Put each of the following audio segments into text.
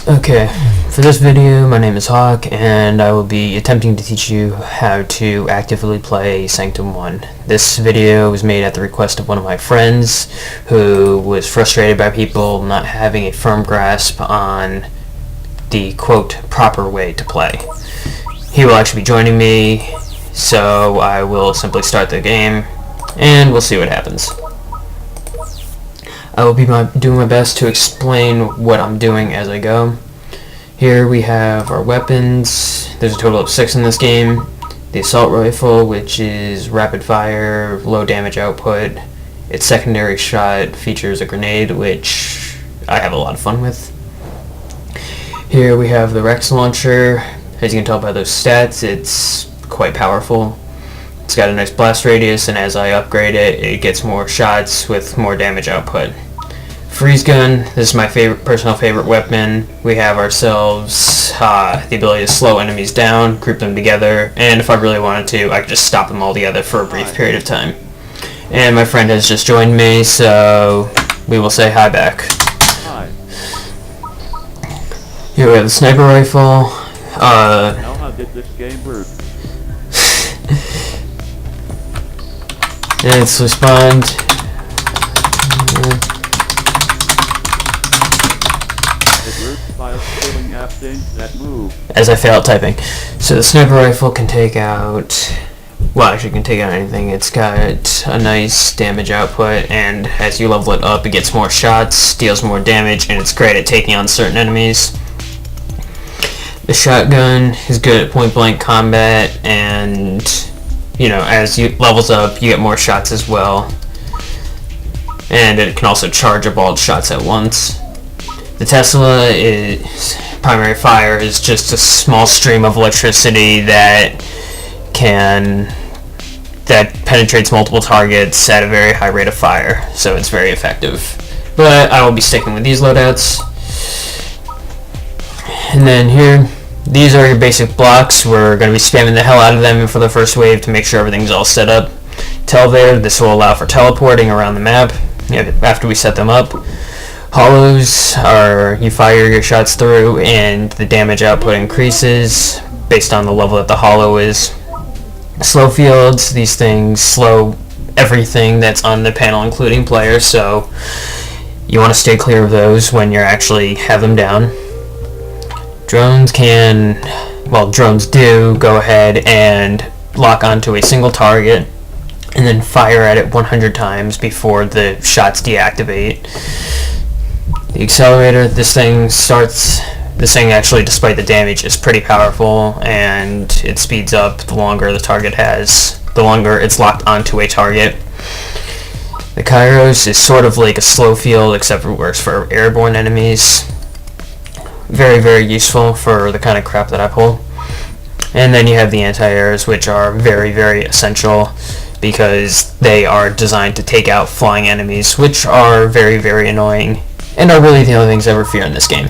Okay, for this video, my name is Hawk, and I will be attempting to teach you how to actively play Sanctum 1. This video was made at the request of one of my friends who was frustrated by people not having a firm grasp on the, quote, proper way to play. He will actually be joining me, so I will simply start the game, and we'll see what happens. I will be doing my best to explain what I'm doing as I go. Here we have our weapons. There's a total of 6 in this game. The assault rifle, which is rapid fire, low damage output. Its secondary shot features a grenade, which I have a lot of fun with. Here we have the Rex launcher. As you can tell by those stats, it's quite powerful. It's got a nice blast radius, and as I upgrade it, it gets more shots with more damage output. Freeze gun, this is my personal favorite weapon. We have ourselves the ability to slow enemies down, group them together, and if I really wanted to, I could just stop them all together for a brief period of time. And my friend has just joined me, so we will say hi back. Hi. Here we have the sniper rifle. Now how did this game work? And it's respond. It works by killing things that move. As I fail at typing. So the sniper rifle can take out, well, actually can take out anything. It's got a nice damage output, and as you level it up, it gets more shots, deals more damage, and it's great at taking on certain enemies. The shotgun is good at point blank combat, and you know, as you levels up, you get more shots as well. And it can also charge up all its shots at once. The Tesla is primary fire is just a small stream of electricity that penetrates multiple targets at a very high rate of fire, so it's very effective. But I will be sticking with these loadouts. And then here, these are your basic blocks. We're going to be spamming the hell out of them for the first wave to make sure everything's all set up. Televator, this will allow for teleporting around the map after we set them up. Hollows are you fire your shots through and the damage output increases based on the level that the hollow is. Slow fields, these things slow everything that's on the panel including players, so you want to stay clear of those when you actually have them down. Drones drones do go ahead and lock onto a single target and then fire at it 100 times before the shots deactivate. The accelerator, this thing actually, despite the damage, is pretty powerful, and it speeds up the longer the longer it's locked onto a target. The Kairos is sort of like a slow field, except it works for airborne enemies. Very, very useful for the kind of crap that I pull. And then you have the anti-airs, which are very, very essential because they are designed to take out flying enemies, which are very, very annoying and are really the only things I ever fear in this game.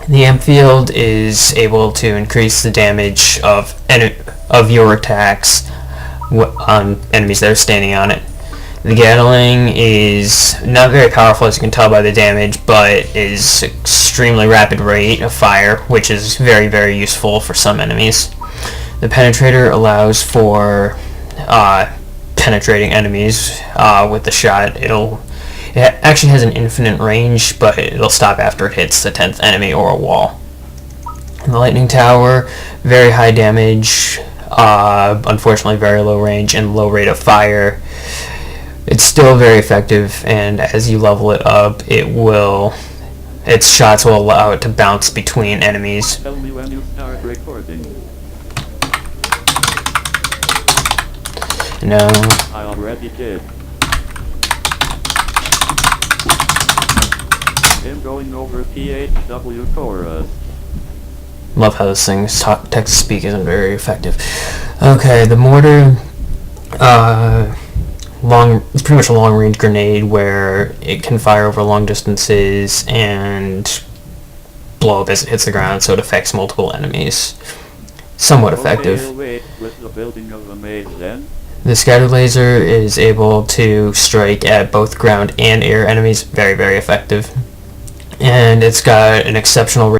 The amp field is able to increase the damage of your attacks on enemies that are standing on it. The Gatling is not very powerful, as you can tell by the damage, but is extremely rapid rate of fire, which is very, very useful for some enemies. The Penetrator allows for penetrating enemies with the shot. It actually has an infinite range, but it'll stop after it hits the 10th enemy or a wall. And the Lightning Tower, very high damage, unfortunately very low range and low rate of fire. It's still very effective, and as you level it up, its shots will allow it to bounce between enemies. Tell me when you start recording. No. I already did. I'm going over PHW chorus. Love how this thing's text-to-speak isn't very effective. Okay, the mortar, it's pretty much a long-range grenade where it can fire over long distances and blow up as it hits the ground, so it affects multiple enemies. Somewhat effective. Wait, with the building of a maze then? The scatter laser is able to strike at both ground and air enemies. Very, very effective. and it's got an exceptional